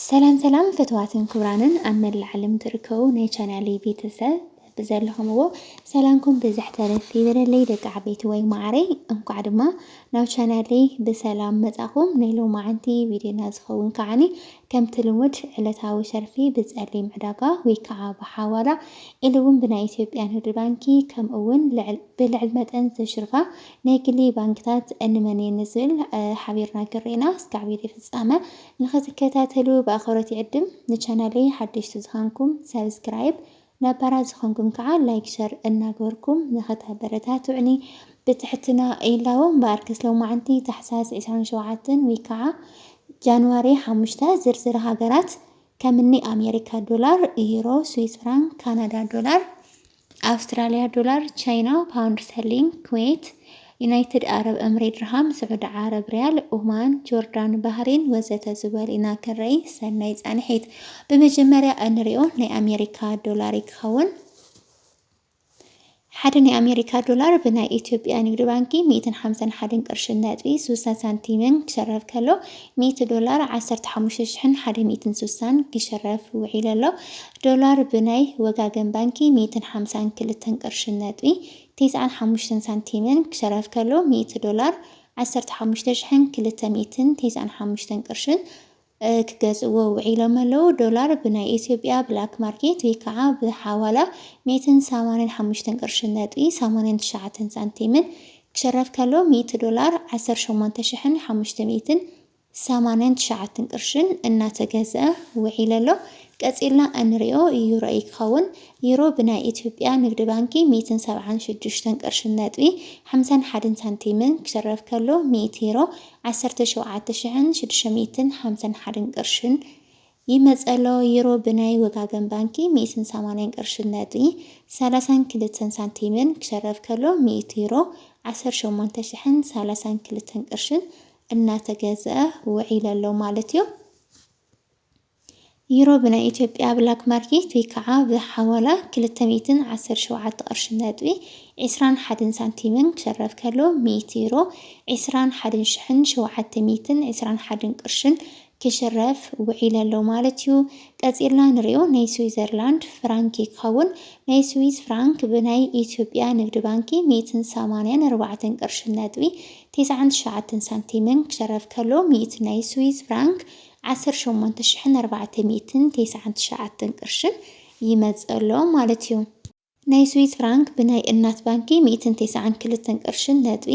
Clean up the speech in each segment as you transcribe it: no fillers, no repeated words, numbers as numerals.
ሰላም ሰላም ፈተዋትን ክብራንን ኣብ መላእ ዓለም ትርከቡ ናይ ቻናለይ ቤተሰብ ብዘለኹምዎ ሰላምኩም ብዝሕተረፍ ይበለለይ ደቂ ዓበይቲ ወይ ማዕረይ እንኳዕ ድማ ናብ ቻናለይ ብሰላም መጻኹም ናይ ሎማዓንቲ ቪድዮና ዝኸውን ከዓኒ ከምቲ ልሙድ ዕለታዊ ሸርፊ ብጸሊም ዕዳጋ ወይ ከዓ ብሓዋላ ኢሉ እውን ብናይ ኢትዮጵያ ንግዲ ባንኪ ከምኡ እውን ብልዕል መጠን ዘሽርፋ ናይ ግሊ ባንክታት እንመን ንዝብል ሓቢርና ገሬና እስካዕ ቪድዮ ፍጻመ ንኽትከታተሉ በአኽብሮት ይዕድም። ንቻናለይ ሓደሽቲ ዝኾንኩም ሰብስክራይብ ነባራት ዝኾንኩም ከዓ ላይክ ሸር እናገበርኩም ንኽታበረታትዑኒ ብትሕትና ኢላዎም በኣርከስ ሎማዓንቲ ታሕሳስ 27 ወይ ከዓ ጃንዋሪ 5 ዝርዝር ሃገራት ከምኒ ኣሜሪካ ዶላር፣ ዩሮ፣ ስዊስ ፍራንክ፣ ካናዳ ዶላር፣ ኣውስትራሊያ ዶላር፣ ቻይና ፓውንድ ስተርሊንግ፣ ኩዌት፣ ዩናይትድ አረብ ኤምሬት ድርሃም፣ ስዑድ ዓረብ ሪያል፣ ኦማን፣ ጆርዳን፣ ባህሬን ወዘተ ዝበል ኢና ከረይ ሰናይ ጻንሒት። በመጀመሪያ እንሪኦ ናይ አሜሪካ ዶላር ይኸውን። ሓደ ናይ አሜሪካ ዶላር ብናይ ኢትዮጵያ ንግዲ ባንኪ 151 ቅርሺ ነጥቢ 60 ሳንቲምን ክሸረፍ ከሎ 100 ዶላር 15,160 ክሸረፍ ውዒሉ ኣሎ። ዶላር ብናይ ወጋገን ባንኪ 152 ቅርሺ ነጥቢ 95 ሳንቲምን ክሸረፍ ከሎ 100 ዶላር 15,295 ቅርሽን ክገዝእዎ ውዒሎም ኣለዉ። ዶላር ብናይ ኢትዮጵያ ብላክ ማርኬት ወይ ከዓ ብሓዋላ 185 ቅርሺ ነጥቢ 89 ሳንቲምን ክሸረፍ ከሎ 100 ዶላር 18,589 ቅርሽን እናተገዝአ ውዒሉ ኣሎ። ቀፂልና እንሪኦ ዩሮ ይኸውን። ዩሮ ብናይ ኢትዮጵያ ንግዲ ባንኪ 176 ቅርሺ ነጥቢ 51 ሳንቲምን ክሸረፍ ከሎ 100 ዩሮ 17,651 ቅርሽን ይመጸሎ። ዩሮ ብናይ ወጋገን ባንኪ 180 ቅርሺ ነጥቢ 32 ሳንቲምን ክሸረፍ ከሎ 100 ዩሮ 18,032 ቅርሽን እናተገዝአ ውዒሉ ኣሎ ማለት እዩ። ዩሮ ብናይ ኢትዮጵያ ብላክ ማርኬት ወይ ከዓ ብሓዋላ 217 ቅርሺ ነጥቢ 21 ሳንቲምን ክሸረፍ ከሎ 100 ዩሮ 21,721 ቅርሽን ክሽረፍ ውዒሉ ኣሎ ማለት እዩ። ቀፂልና ንሪኦ ናይ ስዊዘርላንድ ፍራንክ ይኸውን። ናይ ስዊስ ፍራንክ ብናይ ኢትዮጵያ ንግዲ ባንኪ 184 ቅርሺ ነጥቢ 99 ሳንቲምን ክሸረፍ ከሎ 100 ናይ ስዊስ ፍራንክ 18,499 ቅርሽን ይመጸሎ ማለት እዩ። ናይ ስዊስ ፍራንክ ብናይ እናት ባንኪ 192 ቅርሺ ነጥቢ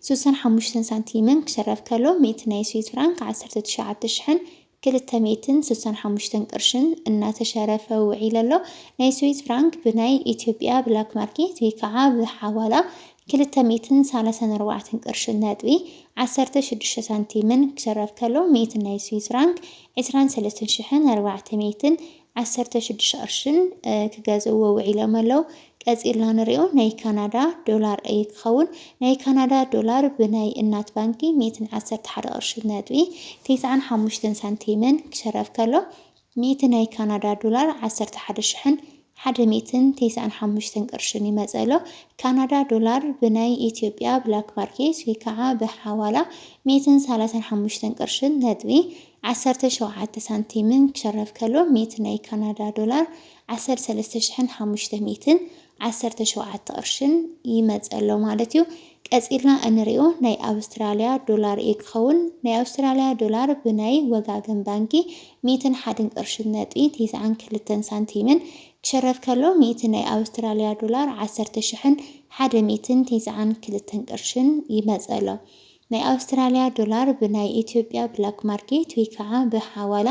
65 ሳንቲምን ክሸረፍ ከሎ 100 ናይ ስዊስ ፍራንክ 19,265 ቅርሽን እናተሸረፈ ውዒሉ ኣሎ። ናይ ስዊስ ፍራንክ ብናይ ኢትዮጵያ ብላክ ማርኬት ወይ ከዓ ብሓዋላ 234 ቅርሺ ነጥቢ 16 ሳንቲምን ክሸረፍ ከሎ 100 ናይ ስዊስ ፍራንክ 23,416 ቅርሽን ክገዝእዎ ውዒሎም ኣለዉ። ቀፂልና ንሪኦ ናይ ካናዳ ዶላር ይኸውን። ናይ ካናዳ ዶላር ብናይ እናት ባንኪ 111 ቅርሺ ነጥቢ 95 ሳንቲምን ክሸረፍ ከሎ 100 ናይ ካናዳ ዶላር 11,195 ቅርሽን ይመጸሎ። ካናዳ ዶላር ብናይ ኢትዮጵያ ብላክ ማርኬት ወይ ከዓ ብሓዋላ 135 ቅርሺ ነጥቢ 17 ሳንቲምን ክሸረፍ ከሎ 100 ናይ ካናዳ ዶላር 13,517 ቅርሽን ይመጸሎ ማለት እዩ። ቀፂልና እንሪኦ ናይ ኣውስትራልያ ዶላር ይኸውን። ናይ ኣውስትራልያ ዶላር ብናይ ወጋገን ባንኪ 101 ቅርሺ ነጥቢ 92 ሳንቲምን ክሸረፍ ከሎ 100 ናይ ኣውስትራልያ ዶላር 10,192 ቅርሽን ይመጸሎ። ናይ ኣውስትራልያ ዶላር ብናይ ኢትዮጵያ ብላክ ማርኬት ወይ ከዓ ብሓዋላ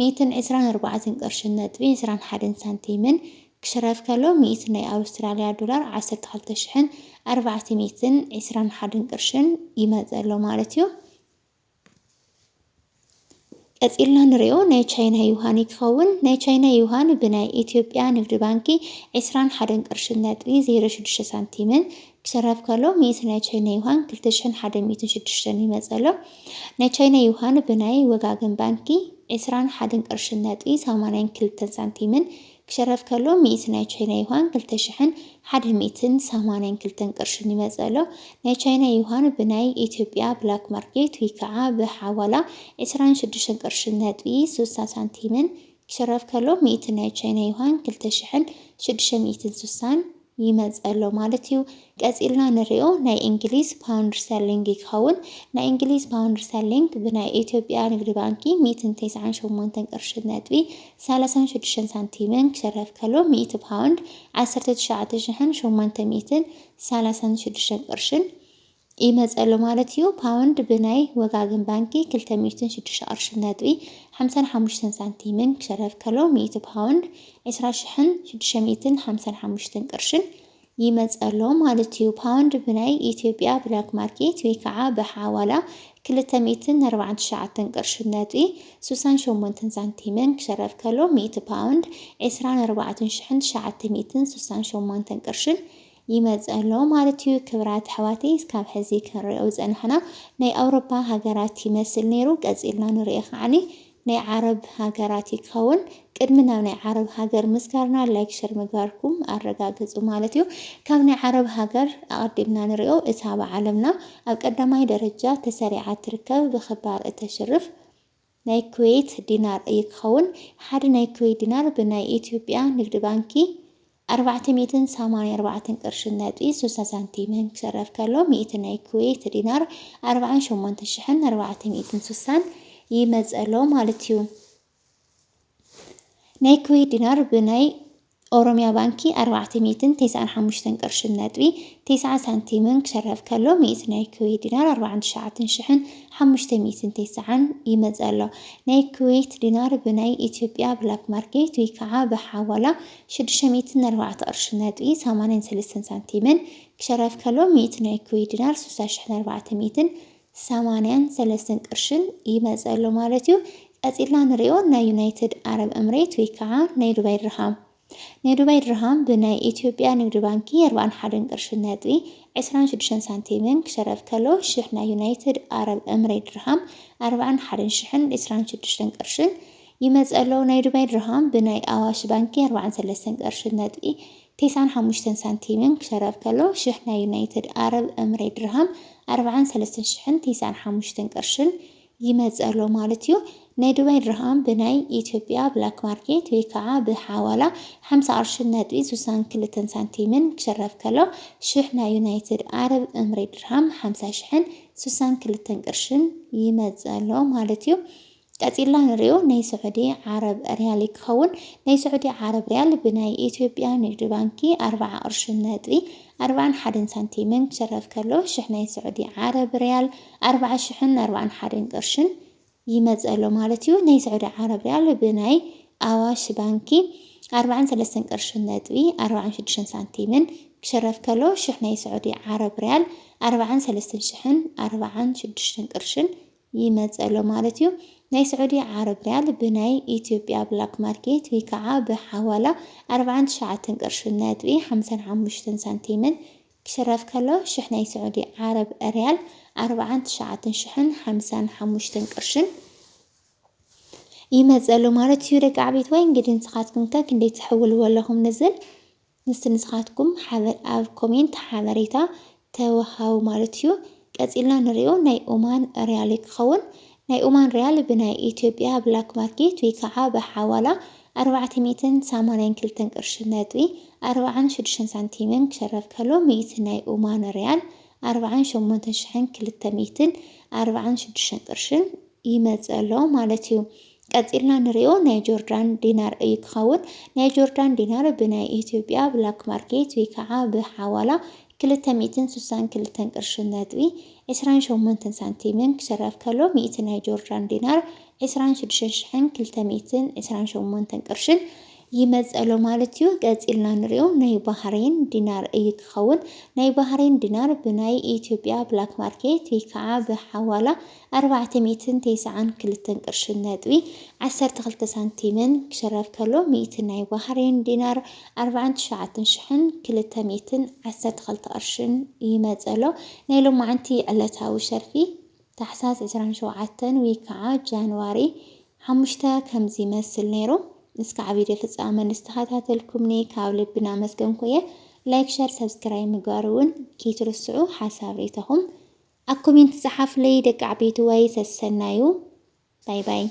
124 ቅርሺ ነጥቢ 21 ሳንቲምን ክሸረፍ ከሎ 100 ናይ ኣውስትራልያ ዶላር 12,421 ቅርሽን ይመጸሎ ማለት እዩ። ቀፂልና ንሪኦ ናይ ቻይና ዩሃን ይኸውን። ናይ ቻይና ዩሃን ብናይ ኢትዮጵያ ንግዲ ባንኪ 21 ቅርሺ ነጥቢ 06 ሳንቲምን ክሸረፍ ከሎ 100 ናይ ቻይና ዩሃን 2,106 ይመጸሎ። ናይ ቻይና ዩሃን ብናይ ወጋገን ባንኪ 21 ቅርሺ ነጥቢ 82 ሳንቲምን ክሸረፍ ከሎ 100 ናይ ቻይና ዩዋን 2182 ቅርሺ ይመጸሎ ናይ ቻይና ዩዋን ብናይ ኢትዮጵያ ብላክ ማርኬት ወይ ከዓ ብሐዋላ 26 ቅርሺ ነጥቢ 60 ሳንቲምን ክሸረፍ ከሎ 100 ናይ ቻይና ዩዋን 2660 ይመጸሎ ማለት እዩ ቀጺልና ንሪኦ ናይ እንግሊዝ ፓውንድ ስተርሊንግ ይኸውን ናይ እንግሊዝ ፓውንድ ስተርሊንግ ብናይ ኢትዮጵያ ንግዲ ባንኪ 198 ቅርሺ ነጥቢ 36 ሳንቲምን ክሸረፍ ከሎ 100 ፓውንድ 19836 ቅርሽን ይመጸሎ ማለት እዩ ፓውንድ ብናይ ወጋገን ባንኪ 206 ቅርሺ ነጥቢ 55 ሳንቲምን ክሸረፍ ከሎ 100 ፓውንድ 20655 ቅርሽን ይመጸሎ ማለት እዩ ፓውንድ ብናይ ኢትዮጵያ ብላክ ማርኬት ወይ ከዓ በሐዋላ 249 ቅርሺ ነጥቢ 68 ሳንቲምን ክሸረፍ ከሎ 100 ፓውንድ 24968 ቅርሽን ይመጸሎ ማለት እዩ ክብራት ሕዋተይ እስካብ ሕዚ ክንሪኦ ዝጸንሐና ናይ አውሮፓ ሃገራት ይመስል ነይሩ ቀጺልና ንሪኦ ከዓኒ ናይ ዓረብ ሃገራት ይኸውን ቅድሚ ናብ ናይ ዓረብ ሃገር ምስጋርና ላይክ ሸር ምግባርኩም አረጋግጹ ማለት እዩ ካብ ናይ ዓረብ ሃገር አቀዲምና ንሪኦ እታ ብዓለምና ኣብ ቀዳማይ ደረጃ ተሰሪዓ ትርከብ ብኽባር እተሽርፍ ናይ ኩዌት ዲናር ይኸውን ሓደ ናይ ኩዌት ዲናር ብናይ ኢትዮጵያ ንግዲ ባንኪ 484 ቅርሺ ነጥቢ 60 ሳንቲምን ክሸረፍ ከሎ 100 ናይ ኩዌት ዲናር 48460 ይመጸሎ ማለት እዩ ናይ ኩዌት ዲናር ብናይ ኦሮሚያ ባንኪ 495 ቅርሺ ነጥቢ 90 ሳንቲምን ክሸረፍ ከሎ 100 ናይ ኩዌት ዲናር 49590 ይመጸሎ ናይ ኩዌት ዲናር ብናይ ኢትዮጵያ ብላክ ማርኬት ወይ ከዓ በሐዋላ 604 ቅርሺ ነጥቢ 83 ሳንቲምን ክሸረፍ ከሎ 100 ናይ ኩዌት ዲናር 3483 ቅርሽን ይመጸሎ ማለት እዩ ቀጺልና ንሪኦ ናይ ዩናይትድ አረብ ኤምሬት ወይ ከዓ ናይ ዱባይ ድርሃም ናይ ዱባይ ድርሃም ብናይ ኢትዮጵያ ንግዲ ባንኪ 41 ቅርሺ ነጥቢ 26 ሳንቲምን ክሸረፍ ከሎ ሽሕ ናይ ዩናይትድ አረብ ኤምሬት ድርሃም 41026 ቅርሽን ይመጸሎ ናይ ዱባይ ድርሃም ብናይ አዋሽ ባንኪ 43 ቅርሺ ነጥቢ 95 ሳንቲምን ክሸረፍ ከሎ ሽሕ ናይ ዩናይትድ አረብ ኤምሬት ድርሃም 43095 ቅርሽን ይመጸሎ ማለት እዩ ናይ ዱባይ ድርሃም ብናይ ኢትዮጵያ ብላክ ማርኬት ወይ ከዓ በሐዋላ 50 ቅርሺ ነጥቢ 62 ሳንቲምን ክሸረፍ ከሎ ሽሕ ናይ ዩናይትድ አረብ ኤምሬት ድርሃም 50,062 ቅርሽን ይመጸሎ ማለት እዩ ቀጺልና ንሪኦ ናይ ስዑዲ ዓረብ ሪያል ይኸውን ናይ ስዑዲ ዓረብ ሪያል ብናይ ኢትዮጵያ ንግዲ ባንኪ 40 ቅርሺ ነጥቢ 41 ሳንቲምን ክሸረፍ ከሎ ሽሕ ናይ ስዑዲ ዓረብ ሪያል 40,041 ቅርሽን ይመጸሎ ማለት እዩ ናይ ስዑዲ ዓረብ ሪያል ብናይ አዋሽ ባንኪ 43 ቅርሺ ነጥቢ 46 ሳንቲምን ክሸረፍ ከሎ ሽሕ ናይ ስዑዲ ዓረብ ሪያል 43,046 ቅርሽን ይመጸሎ ማለት እዩ ናይ ስዑዲ ዓረብ ሪያል ብናይ ኢትዮጵያ ብላክ ማርኬት ወይ ከዓ በሐዋላ 49 ቅርሺ ነጥቢ 55 ሳንቲምን ክሸረፍ ከሎ ሽሕ ናይ ስዑዲ ዓረብ ሪያል 49,055 ቅርሽን ይመጸሎ ማለት እዩ ደቂ ዓበይቲ ወይ እንግዲህ ንስኻትኩም ክንደይ ትሕውልዎ ኣለኹም ንዝል ንስኻትኩም ኣብ ኮሜንት ሓበሬታ ተወሃቡ ማለት እዩ ቀጺልና ንሪኦ ናይ ኦማን ሪያል ይኸውን ናይ ኦማን ሪያል ብናይ ኢትዮጵያ ብላክ ማርኬት ወይ ከዓ በሐዋላ 482 ቅርሺ ነጥቢ 46 ሳንቲምን ክሸረፍ ከሎ 100 ናይ ኦማን ሪያል 48,246 ቅርሽን ይመጸሎ ማለት እዩ ቀጺልና ንሪኦ ናይ ጆርዳን ዲናር ይኸውን ናይ ጆርዳን ዲናር ብናይ ኢትዮጵያ ብላክ ማርኬት ወይ ከዓ በሐዋላ 262 ቅርሺ ነጥቢ 28 ሳንቲምን ክሸረፍ ከሎ 100 ናይ ጆርዳን ዲናር 26,228 ቅርሽን ይመጸሎ ማለት እዩ ቀጺልና ንሪኦ ናይ ባህሬን ዲናር ይኸውን ናይ ባህሬን ዲናር ብናይ ኢትዮጵያ ብላክ ማርኬት ወይ ከዓ በሐዋላ 492 ቅርሺ ነጥቢ 12 ሳንቲምን ክሸረፍ ከሎ 100 ናይ ባህሬን ዲናር 49,212 ቅርሽን ይመጸሎ ናይ ሎማዓንቲ ዕለታዊ ሸርፊ ታሕሳስ 27 ወይ ከዓ ጃንዋሪ 5 ከምዚ ይመስል ነይሩ እስካብ ቪድዮ ፍጻመ ንስተኸታተልኩምኒ ካብ ልብና መስገንኩ እየ ላይክ ሸር ሰብስክራይብ ምግባርውን ከይትርስዑ ሓሳብ ሬተኹም ኣብ ኮሜንት ጽሓፍለይ ደቂ ዓበይቲ ወይ ሰሰናዩ ባይ ባይ